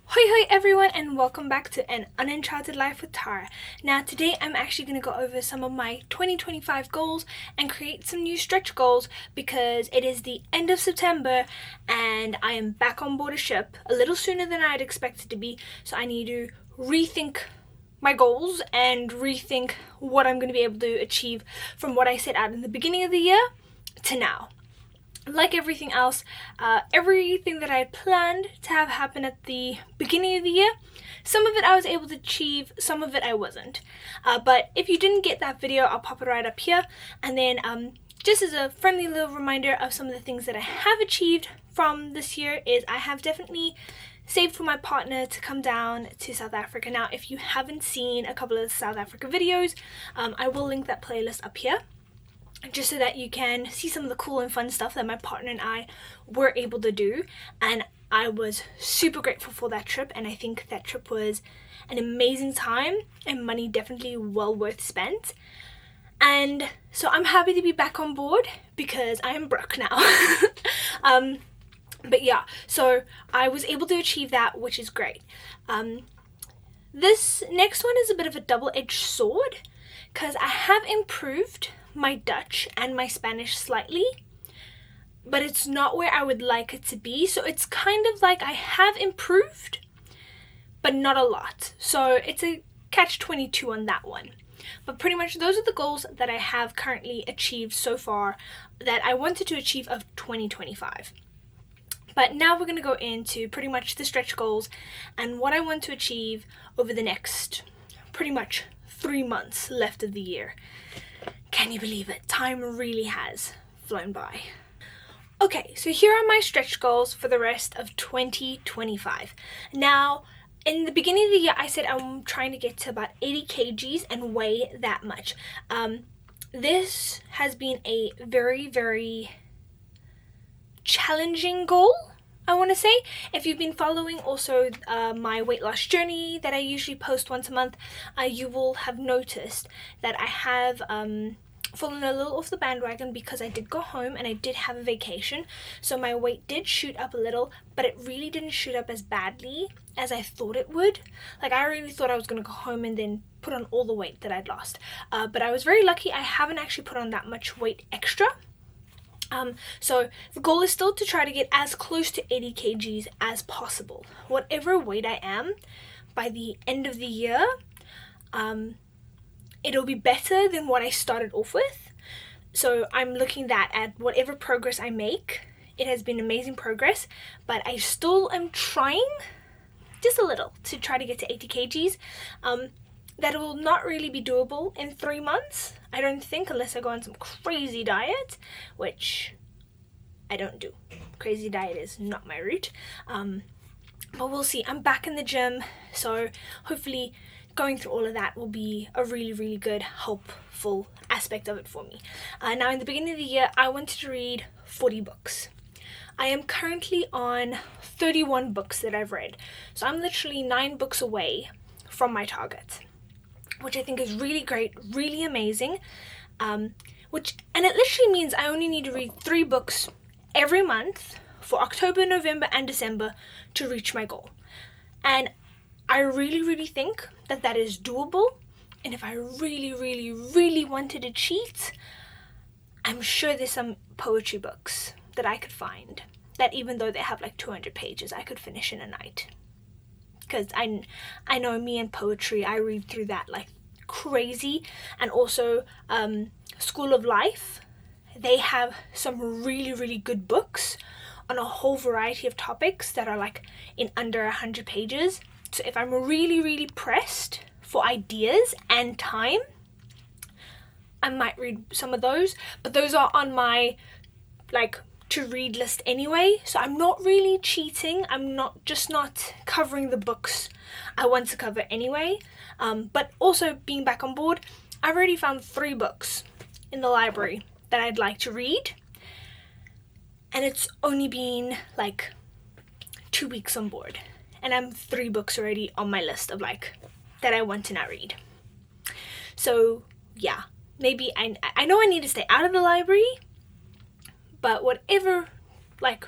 Hoi Hoi Everyone, and welcome back to An Uncharted Life with Tara. Now today I'm actually going to go over some of my 2025 goals and create some new stretch goals because it is the end of September and I am back on board a ship a little sooner than I'd expected to be, so I need to rethink my goals and rethink what I'm going to be able to achieve from what I set out in the beginning of the year to now. Like everything else, everything that I had planned to have happen at the beginning of the year, some of it I was able to achieve, some of it I wasn't. But if you didn't get that video, I'll pop it right up here. And then just as a friendly little reminder of some of the things that I have achieved from this year is I have definitely saved for my partner to come down to South Africa. Now, if you haven't seen a couple of the South Africa videos, I will link that playlist up here, just so that you can see some of the cool and fun stuff that my partner and I were able to do. And I was super grateful for that trip, and I think that trip was an amazing time and money definitely well worth spent. And so I'm happy to be back on board because I am broke now. But yeah, so I was able to achieve that, which is great. This next one is a bit of a double-edged sword because I have improved my Dutch and my Spanish slightly, but it's not where I would like it to be. So it's kind of like I have improved, but not a lot. So it's a catch-22 on that one. But pretty much those are the goals that I have currently achieved so far that I wanted to achieve of 2025. But now we're going to go into pretty much the stretch goals and what I want to achieve over the next pretty much 3 months left of the year. Can you believe it? Time really has flown by. Okay, so here are my stretch goals for the rest of 2025. Now, in the beginning of the year, I said I'm trying to get to about 80 kgs and weigh that much. This has been a very, very challenging goal, I want to say. If you've been following also my weight loss journey that I usually post once a month, you will have noticed that I have fallen a little off the bandwagon because I did go home and I did have a vacation, so my weight did shoot up a little, but it really didn't shoot up as badly as I thought it would. Like, I really thought I was going to go home and then put on all the weight that I'd lost, but I was very lucky. I haven't actually put on that much weight extra. So the goal is still to try to get as close to 80 kgs as possible. Whatever weight I am by the end of the year, it'll be better than what I started off with. So I'm looking at whatever progress I make. It has been amazing progress, but I still am trying just a little to try to get to 80 kgs. That will not really be doable in 3 months, I don't think, unless I go on some crazy diet, which I don't do. Crazy diet is not my route. But we'll see. I'm back in the gym, so hopefully going through all of that will be a really, really good, helpful aspect of it for me. Now, in the beginning of the year, I wanted to read 40 books. I am currently on 31 books that I've read. So I'm literally 9 books away from my target, which I think is really great, really amazing. And it literally means I only need to read 3 books every month for October, November, and December to reach my goal. And I really, really think that that is doable. And if I really, really, really wanted to cheat, I'm sure there's some poetry books that I could find that, even though they have like 200 pages, I could finish in a night. Because I know me and poetry, I read through that like crazy. And also School of Life, they have some really, really good books on a whole variety of topics that are like in under 100 pages. So if I'm really, really pressed for ideas and time, I might read some of those. But those are on my like to read list anyway, so I'm not really cheating. I'm not covering the books I want to cover anyway. But also being back on board, I've already found 3 books in the library that I'd like to read, and it's only been like 2 weeks on board, and I'm 3 books already on my list of like that I want to now read. So yeah, maybe I know I need to stay out of the library, but whatever like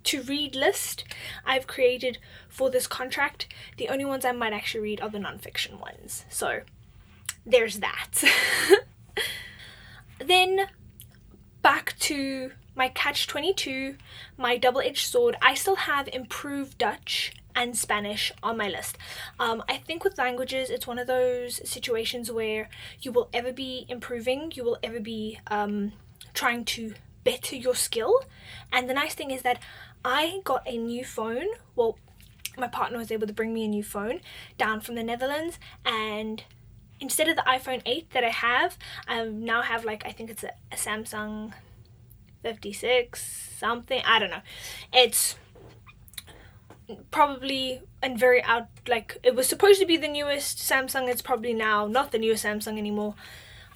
to read list I've created for this contract. The only ones I might actually read are the non-fiction ones. So there's that. Then back to my catch-22, my double-edged sword. I still have improved Dutch and Spanish on my list. I think with languages, it's one of those situations where you will ever be improving, you will ever be trying to better your skill. And the nice thing is that I got a new phone. Well, my partner was able to bring me a new phone down from the Netherlands, and instead of the iPhone 8 that I now have, like, I think it's a Samsung 56 something, I don't know. It's probably and very out, like, it was supposed to be the newest Samsung. It's probably now not the newest Samsung anymore.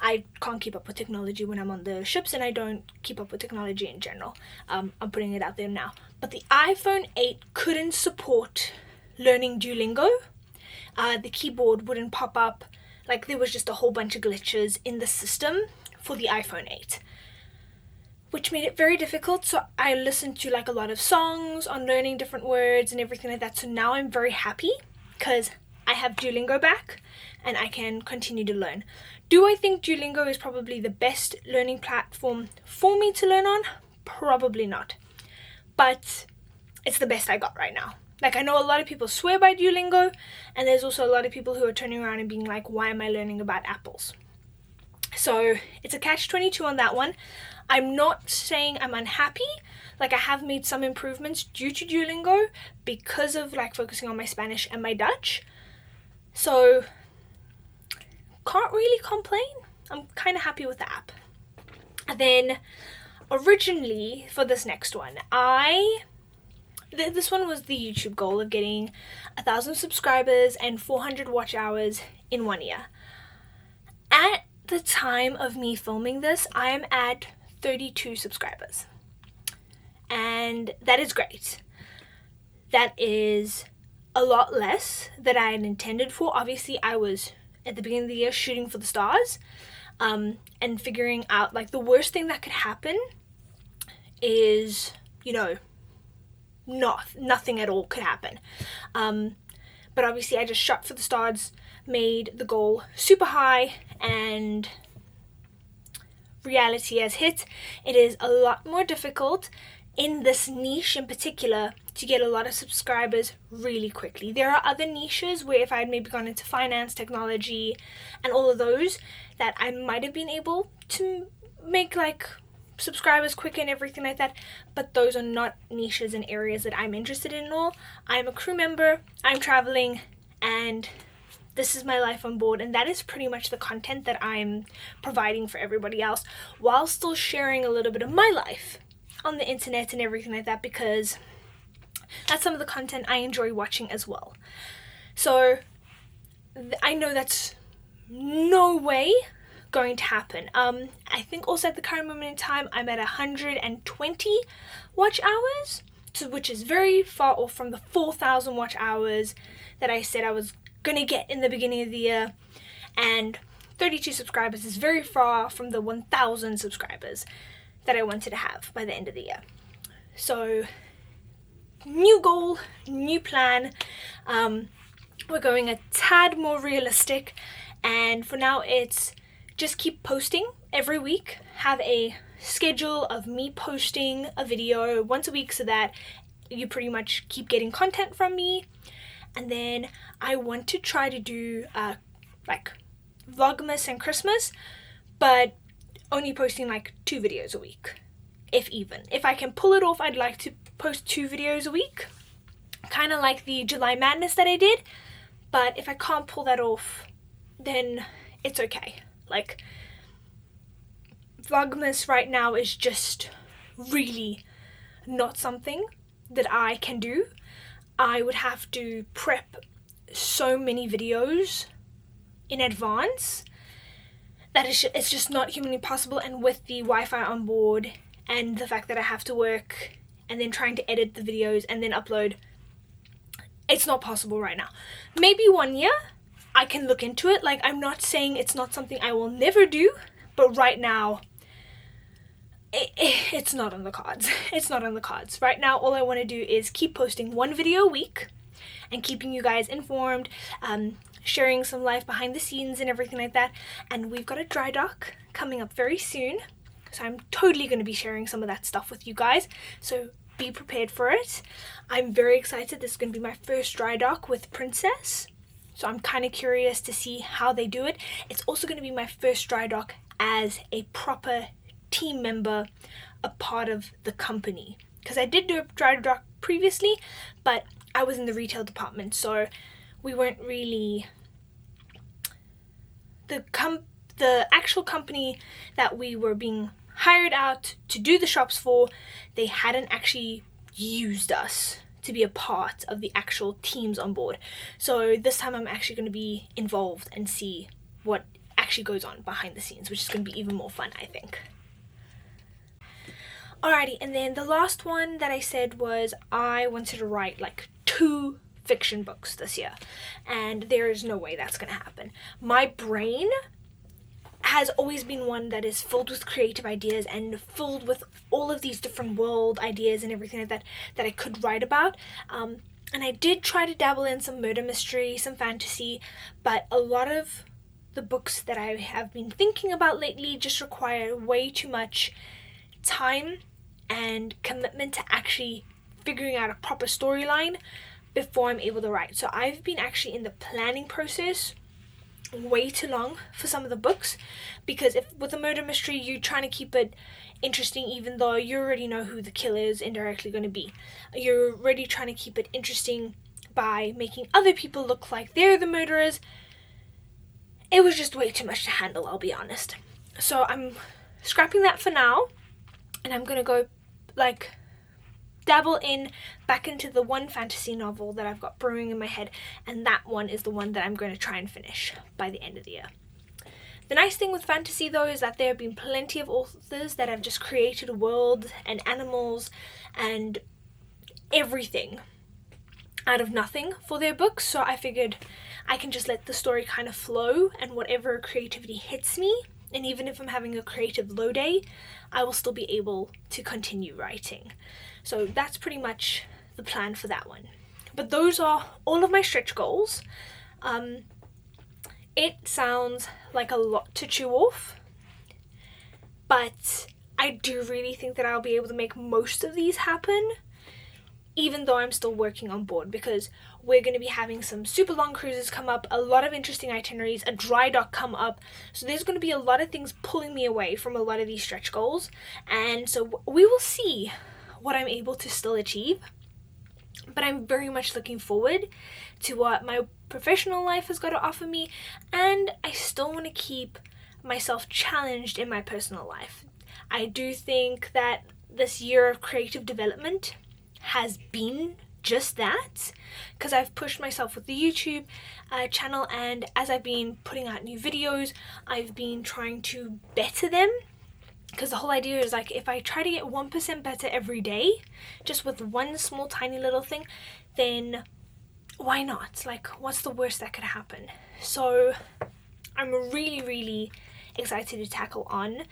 I can't keep up with technology when I'm on the ships, and I don't keep up with technology in general. I'm putting it out there now. But the iPhone 8 couldn't support learning Duolingo. The keyboard wouldn't pop up. Like, there was just a whole bunch of glitches in the system for the iPhone 8, which made it very difficult. So I listened to like a lot of songs on learning different words and everything like that. So now I'm very happy because I have Duolingo back and I can continue to learn. Do I think Duolingo is probably the best learning platform for me to learn on? Probably not. But it's the best I got right now. Like, I know a lot of people swear by Duolingo, and there's also a lot of people who are turning around and being like, why am I learning about apples? So it's a catch-22 on that one. I'm not saying I'm unhappy. Like, I have made some improvements due to Duolingo because of like focusing on my Spanish and my Dutch. So can't really complain. I'm kind of happy with the app. And then originally for this next one, this one was the YouTube goal of getting 1,000 subscribers and 400 watch hours in 1 year. At the time of me filming this, I am at 32 subscribers. And that is great. That is a lot less than I had intended for. Obviously, I was at the beginning of the year shooting for the stars, and figuring out like the worst thing that could happen is, you know, nothing at all could happen. But obviously I just shot for the stars, made the goal super high, and reality has hit. It is a lot more difficult in this niche in particular to get a lot of subscribers really quickly. There are other niches where if I had maybe gone into finance, technology, and all of those, that I might have been able to make like subscribers quicker and everything like that, but those are not niches and areas that I'm interested in at all. I'm a crew member, I'm traveling, and this is my life on board, and that is pretty much the content that I'm providing for everybody else, while still sharing a little bit of my life on the internet and everything like that, because that's some of the content I enjoy watching as well. So I know that's no way going to happen. I think also at the current moment in time I'm at 120 watch hours, which is very far off from the 4,000 watch hours that I said I was gonna get in the beginning of the year, and 32 subscribers is very far from the 1,000 subscribers that I wanted to have by the end of the year. So new goal, new plan. We're going a tad more realistic, and for now it's just keep posting every week. Have a schedule of me posting a video once a week so that you pretty much keep getting content from me. And then I want to try to do like Vlogmas and Christmas, but only posting like 2 videos a week, if even. If I can pull it off, I'd like to post 2 videos a week, kind of like the July Madness that I did. But if I can't pull that off, then it's okay. Like, Vlogmas right now is just really not something that I can do. I would have to prep so many videos in advance that it's just not humanly possible. And with the Wi-Fi on board and the fact that I have to work and then trying to edit the videos and then upload, it's not possible right now. Maybe 1 year I can look into it. Like, I'm not saying it's not something I will never do, but right now It's not on the cards. It's not on the cards. Right now, all I want to do is keep posting one video a week and keeping you guys informed, sharing some life behind the scenes and everything like that. And we've got a dry dock coming up very soon, so I'm totally going to be sharing some of that stuff with you guys. So be prepared for it. I'm very excited. This is going to be my first dry dock with Princess, so I'm kind of curious to see how they do it. It's also going to be my first dry dock as a proper team member, a part of the company, because I did do a dry dock previously, but I was in the retail department, so we weren't really the actual company that we were being hired out to do the shops for. They hadn't actually used us to be a part of the actual teams on board. So this time I'm actually going to be involved and see what actually goes on behind the scenes, which is going to be even more fun, I think. Alrighty, and then the last one that I said was I wanted to write like 2 fiction books this year, and there is no way that's going to happen. My brain has always been one that is filled with creative ideas and filled with all of these different world ideas and everything like that that I could write about. And I did try to dabble in some murder mystery, some fantasy, but a lot of the books that I have been thinking about lately just require way too much time and commitment to actually figuring out a proper storyline before I'm able to write. So I've been actually in the planning process way too long for some of the books, because if with a murder mystery you're trying to keep it interesting even though you already know who the killer is indirectly going to be. You're already trying to keep it interesting by making other people look like they're the murderers. It was just way too much to handle, I'll be honest. So I'm scrapping that for now, and I'm gonna go like dabble in back into the one fantasy novel that I've got brewing in my head, and that one is the one that I'm going to try and finish by the end of the year. The nice thing with fantasy though is that there have been plenty of authors that have just created a world and animals and everything out of nothing for their books, so I figured I can just let the story kind of flow, and whatever creativity hits me, and even if I'm having a creative low day, I will still be able to continue writing. So that's pretty much the plan for that one. But those are all of my stretch goals. It sounds like a lot to chew off, but I do really think that I'll be able to make most of these happen, even though I'm still working on board, because we're going to be having some super long cruises come up, a lot of interesting itineraries, a dry dock come up, so there's going to be a lot of things pulling me away from a lot of these stretch goals, and so we will see what I'm able to still achieve. But I'm very much looking forward to what my professional life has got to offer me, and I still want to keep myself challenged in my personal life. I do think that this year of creative development has been just that, because I've pushed myself with the YouTube channel, and as I've been putting out new videos, I've been trying to better them, because the whole idea is like, if I try to get 1% better every day, just with one small tiny little thing, then why not? Like, what's the worst that could happen? So I'm really excited to tackle on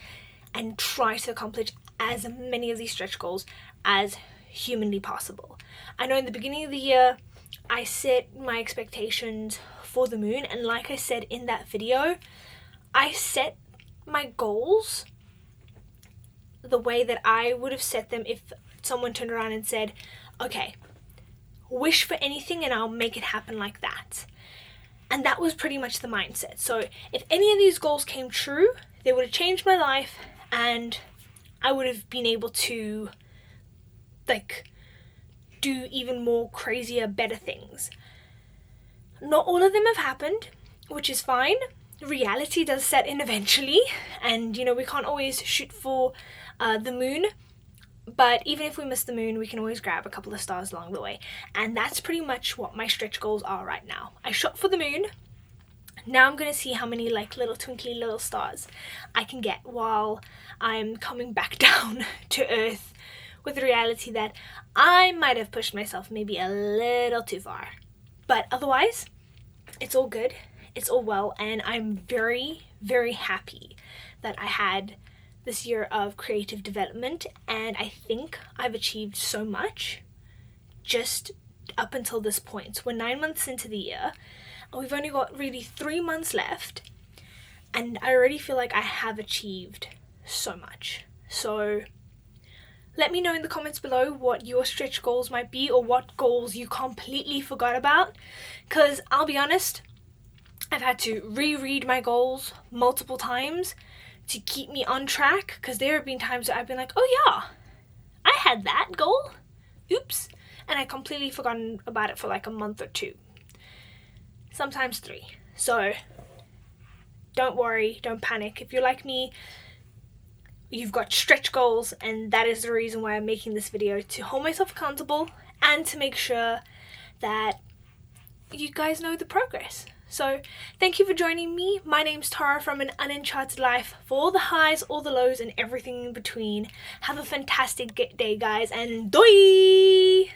and try to accomplish as many of these stretch goals as humanly possible. I know in the beginning of the year I set my expectations for the moon, and like I said in that video, I set my goals the way that I would have set them if someone turned around and said, okay, wish for anything and I'll make it happen like that. And that was pretty much the mindset. So if any of these goals came true, they would have changed my life, and I would have been able to like do even more crazier, better things. Not all of them have happened, which is fine. Reality does set in eventually, and you know, we can't always shoot for the moon, but even if we miss the moon, we can always grab a couple of stars along the way, and that's pretty much what my stretch goals are right now. I shot for the moon. Now I'm going to see how many like little twinkly little stars I can get while I'm coming back down to earth, with the reality that I might have pushed myself maybe a little too far. But otherwise, it's all good, it's all well, and I'm very happy that I had this year of creative development, and I think I've achieved so much just up until this point. We're 9 months into the year, and we've only got really 3 months left, and I already feel like I have achieved so much. So let me know in the comments below what your stretch goals might be, or what goals you completely forgot about, because I'll be honest, I've had to reread my goals multiple times to keep me on track, because there have been times where I've been like, oh yeah, I had that goal, oops, and I completely forgotten about it for like a month or 2, sometimes 3. So don't worry, don't panic. If you're like me, you've got stretch goals, and that is the reason why I'm making this video, to hold myself accountable and to make sure that you guys know the progress. So thank you for joining me. My name's Tara from An Uncharted Life. For all the highs, all the lows, and everything in between, have a fantastic day, guys, and doi!